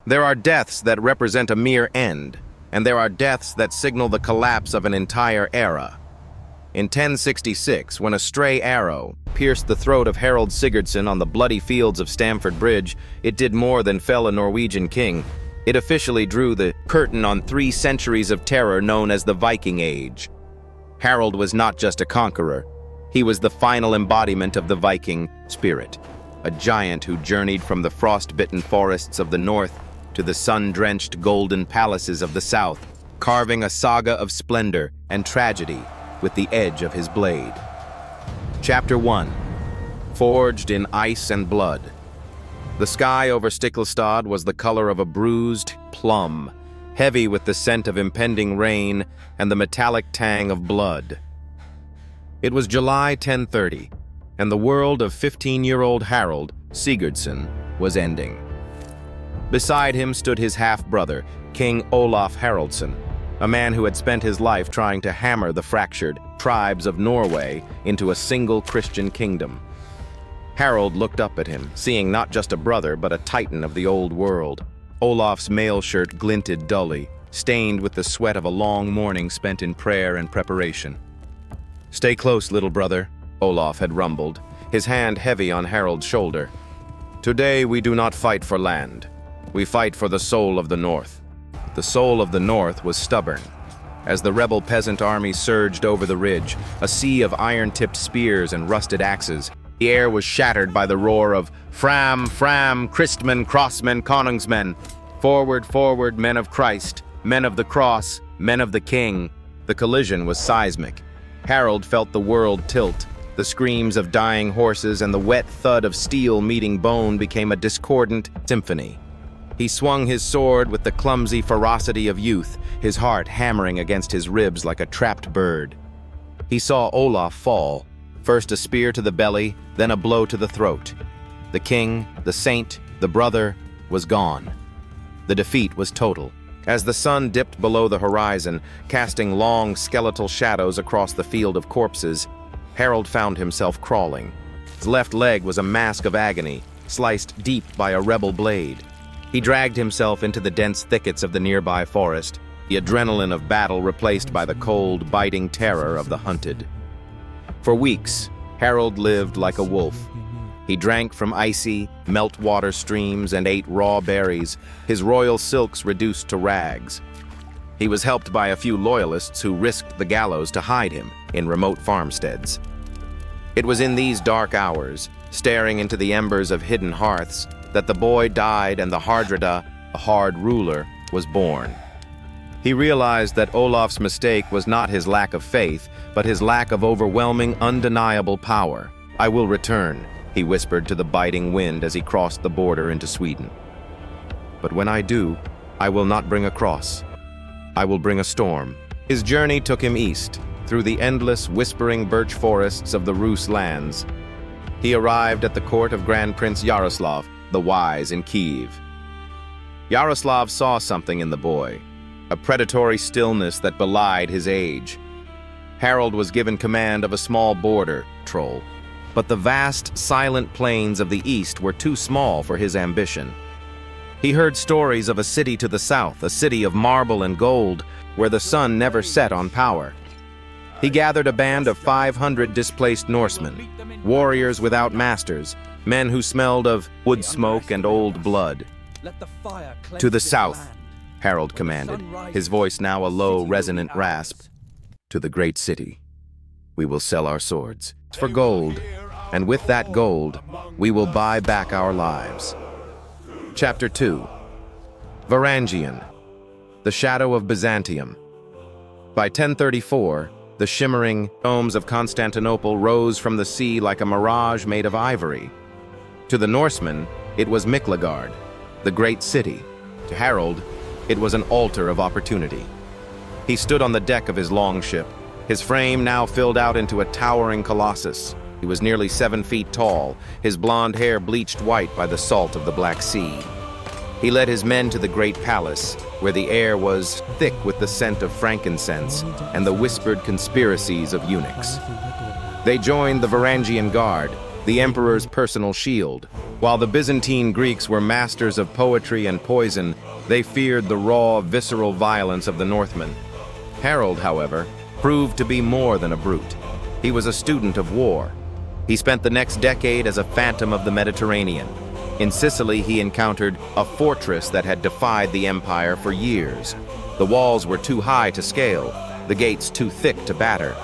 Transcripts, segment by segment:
There are deaths that represent a mere end, and there are deaths that signal the collapse of an entire era. In 1066, when a stray arrow pierced the throat of Harald Sigurdsson on the bloody fields of Stamford Bridge, it did more than fell a Norwegian king. It officially drew the curtain on 3 centuries of terror known as the Viking Age. Harald was not just a conqueror. He was the final embodiment of the Viking spirit, a giant who journeyed from the frost-bitten forests of the north to the sun-drenched golden palaces of the south, carving a saga of splendor and tragedy with the edge of his blade. Chapter 1. Forged in ice and blood. The sky over Stiklestad was the color of a bruised plum, heavy with the scent of impending rain and the metallic tang of blood. It was July 1030, and the world of 15-year-old Harald Sigurdsson was ending. Beside him stood his half-brother, King Olaf Haraldsson, a man who had spent his life trying to hammer the fractured tribes of Norway into a single Christian kingdom. Harald looked up at him, seeing not just a brother but a titan of the old world. Olaf's mail shirt glinted dully, stained with the sweat of a long morning spent in prayer and preparation. "Stay close, little brother," Olaf had rumbled, his hand heavy on Harald's shoulder. "Today we do not fight for land. We fight for the soul of the North." The soul of the North was stubborn. As the rebel peasant army surged over the ridge, a sea of iron-tipped spears and rusted axes, the air was shattered by the roar of "Fram, Fram, Christmen, Crossmen, Konungsmen! Forward, forward, men of Christ, men of the cross, men of the King!" The collision was seismic. Harald felt the world tilt. The screams of dying horses and the wet thud of steel meeting bone became a discordant symphony. He swung his sword with the clumsy ferocity of youth, his heart hammering against his ribs like a trapped bird. He saw Olaf fall, first a spear to the belly, then a blow to the throat. The king, the saint, the brother, was gone. The defeat was total. As the sun dipped below the horizon, casting long skeletal shadows across the field of corpses, Harald found himself crawling. His left leg was a mask of agony, sliced deep by a rebel blade. He dragged himself into the dense thickets of the nearby forest, the adrenaline of battle replaced by the cold, biting terror of the hunted. For weeks, Harald lived like a wolf. He drank from icy, meltwater streams and ate raw berries, his royal silks reduced to rags. He was helped by a few loyalists who risked the gallows to hide him in remote farmsteads. It was in these dark hours, staring into the embers of hidden hearths, that the boy died and the Hardrada, a hard ruler, was born. He realized that Olaf's mistake was not his lack of faith, but his lack of overwhelming, undeniable power. "I will return," he whispered to the biting wind as he crossed the border into Sweden. "But when I do, I will not bring a cross. I will bring a storm." His journey took him east, through the endless, whispering birch forests of the Rus lands. He arrived at the court of Grand Prince Yaroslav, the Wise, in Kiev. Yaroslav saw something in the boy, a predatory stillness that belied his age. Harald was given command of a small border patrol, but the vast, silent plains of the east were too small for his ambition. He heard stories of a city to the south, a city of marble and gold, where the sun never set on power. He gathered a band of 500 displaced Norsemen, warriors without masters, men who smelled of wood smoke and old blood. "To the south," Harald commanded, his voice now a low, resonant rasp. "To the great city. We will sell our swords for gold, and with that gold, we will buy back our lives." Chapter 2. Varangian, the shadow of Byzantium. By 1034, the shimmering domes of Constantinople rose from the sea like a mirage made of ivory. To the Norsemen, it was Miklagard, the great city. To Harald, it was an altar of opportunity. He stood on the deck of his longship, his frame now filled out into a towering colossus. He was nearly 7 feet tall, his blonde hair bleached white by the salt of the Black Sea. He led his men to the great palace, where the air was thick with the scent of frankincense and the whispered conspiracies of eunuchs. They joined the Varangian Guard, the emperor's personal shield. While the Byzantine Greeks were masters of poetry and poison, they feared the raw, visceral violence of the Northmen. Harald, however, proved to be more than a brute. He was a student of war. He spent the next decade as a phantom of the Mediterranean. In Sicily, he encountered a fortress that had defied the empire for years. The walls were too high to scale, the gates too thick to batter.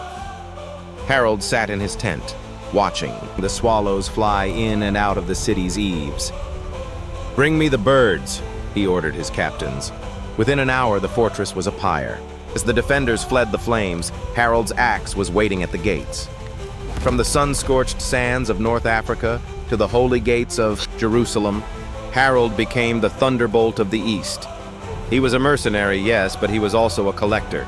Harald sat in his tent, watching the swallows fly in and out of the city's eaves. "Bring me the birds," he ordered his captains. Within an hour, the fortress was a pyre. As the defenders fled the flames, Harald's axe was waiting at the gates. From the sun-scorched sands of North Africa to the holy gates of Jerusalem, Harald became the thunderbolt of the East. He was a mercenary, yes, but he was also a collector.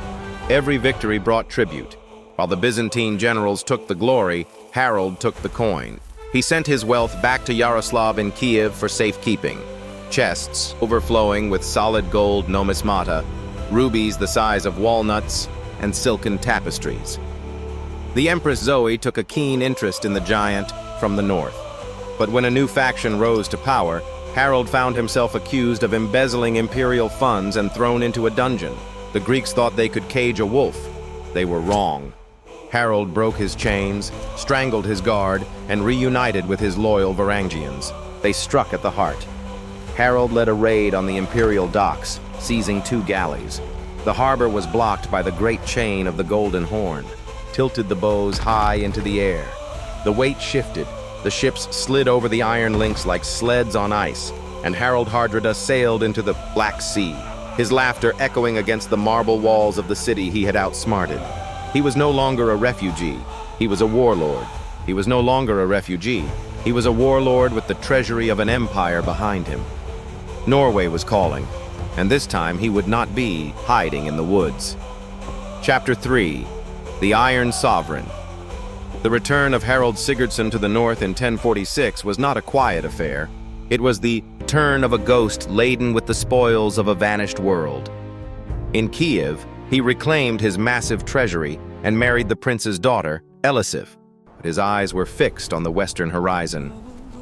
Every victory brought tribute. While the Byzantine generals took the glory, Harald took the coin. He sent his wealth back to Yaroslav in Kiev for safekeeping. Chests overflowing with solid gold numismata, rubies the size of walnuts, and silken tapestries. The Empress Zoe took a keen interest in the giant from the north. But when a new faction rose to power, Harald found himself accused of embezzling imperial funds and thrown into a dungeon. The Greeks thought they could cage a wolf. They were wrong. Harald broke his chains, strangled his guard, and reunited with his loyal Varangians. They struck at the heart. Harald led a raid on the imperial docks, seizing 2 galleys. The harbor was blocked by the great chain of the Golden Horn, tilted the bows high into the air. The weight shifted, the ships slid over the iron links like sleds on ice, and Harald Hardrada sailed into the Black Sea, his laughter echoing against the marble walls of the city he had outsmarted. He was no longer a refugee, he was a warlord. He was no longer a refugee, he was a warlord with the treasury of an empire behind him. Norway was calling, and this time he would not be hiding in the woods. Chapter 3. The Iron Sovereign. The return of Harald Sigurdsson to the north in 1046 was not a quiet affair. It was the turn of a ghost laden with the spoils of a vanished world. In Kiev, he reclaimed his massive treasury and married the prince's daughter, Elisif, but his eyes were fixed on the western horizon.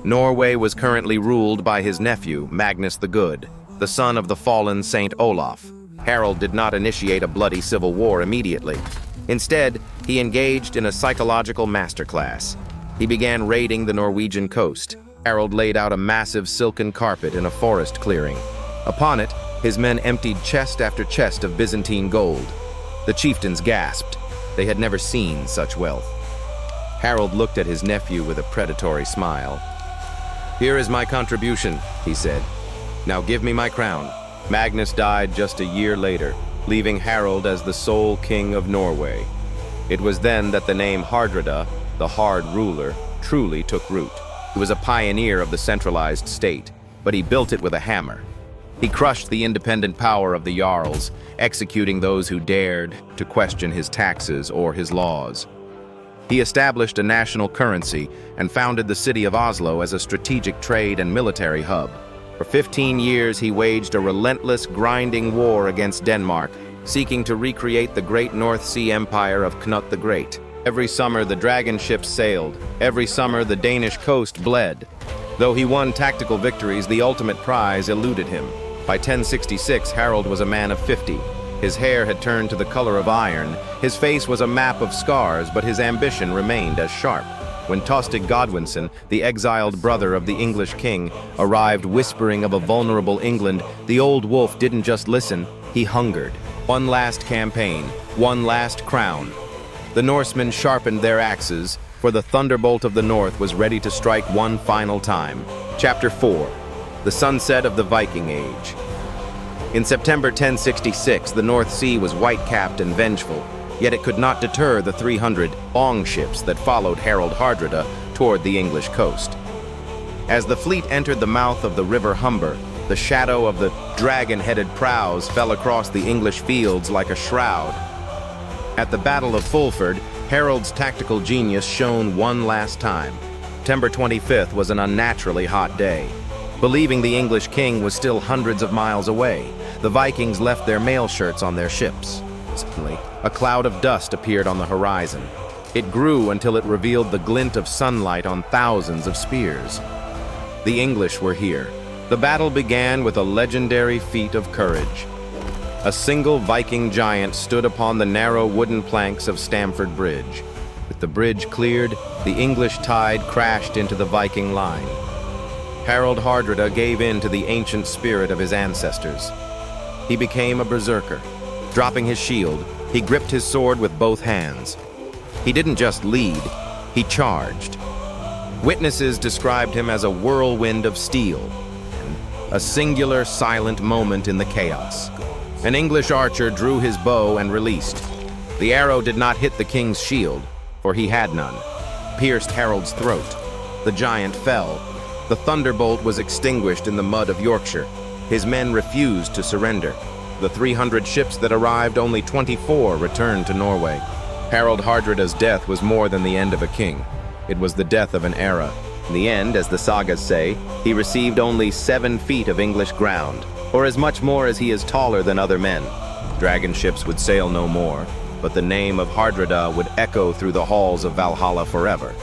Norway was currently ruled by his nephew, Magnus the Good, the son of the fallen Saint Olaf. Harald did not initiate a bloody civil war immediately. Instead, he engaged in a psychological masterclass. He began raiding the Norwegian coast. Harald laid out a massive silken carpet in a forest clearing. Upon it, his men emptied chest after chest of Byzantine gold. The chieftains gasped. They had never seen such wealth. Harald looked at his nephew with a predatory smile. "Here is my contribution," he said. "Now give me my crown." Magnus died just a year later, leaving Harald as the sole king of Norway. It was then that the name Hardrada, the hard ruler, truly took root. He was a pioneer of the centralized state, but he built it with a hammer. He crushed the independent power of the Jarls, executing those who dared to question his taxes or his laws. He established a national currency and founded the city of Oslo as a strategic trade and military hub. For 15 years, he waged a relentless, grinding war against Denmark, seeking to recreate the great North Sea Empire of Knut the Great. Every summer, the dragon ships sailed. Every summer, the Danish coast bled. Though he won tactical victories, the ultimate prize eluded him. By 1066, Harald was a man of 50. His hair had turned to the color of iron. His face was a map of scars, but his ambition remained as sharp. When Tostig Godwinson, the exiled brother of the English king, arrived whispering of a vulnerable England, the old wolf didn't just listen, he hungered. One last campaign, one last crown. The Norsemen sharpened their axes, for the thunderbolt of the north was ready to strike one final time. Chapter 4. The Sunset of the Viking Age. In September 1066, the North Sea was white-capped and vengeful, yet it could not deter the 300 longships that followed Harald Hardrada toward the English coast. As the fleet entered the mouth of the River Humber, the shadow of the dragon-headed prows fell across the English fields like a shroud. At the Battle of Fulford, Harald's tactical genius shone one last time. September 25th was an unnaturally hot day. Believing the English king was still hundreds of miles away, the Vikings left their mail shirts on their ships. Suddenly, a cloud of dust appeared on the horizon. It grew until it revealed the glint of sunlight on thousands of spears. The English were here. The battle began with a legendary feat of courage. A single Viking giant stood upon the narrow wooden planks of Stamford Bridge. With the bridge cleared, the English tide crashed into the Viking line. Harald Hardrada gave in to the ancient spirit of his ancestors. He became a berserker. Dropping his shield, he gripped his sword with both hands. He didn't just lead, he charged. Witnesses described him as a whirlwind of steel, a singular silent moment in the chaos. An English archer drew his bow and released. The arrow did not hit the king's shield, for he had none, pierced Harold's throat. The giant fell. The thunderbolt was extinguished in the mud of Yorkshire. His men refused to surrender. The 300 ships that arrived, only 24 returned to Norway. Harald Hardrada's death was more than the end of a king. It was the death of an era. In the end, as the sagas say, he received only 7 feet of English ground, or as much more as he is taller than other men. Dragon ships would sail no more, but the name of Hardrada would echo through the halls of Valhalla forever.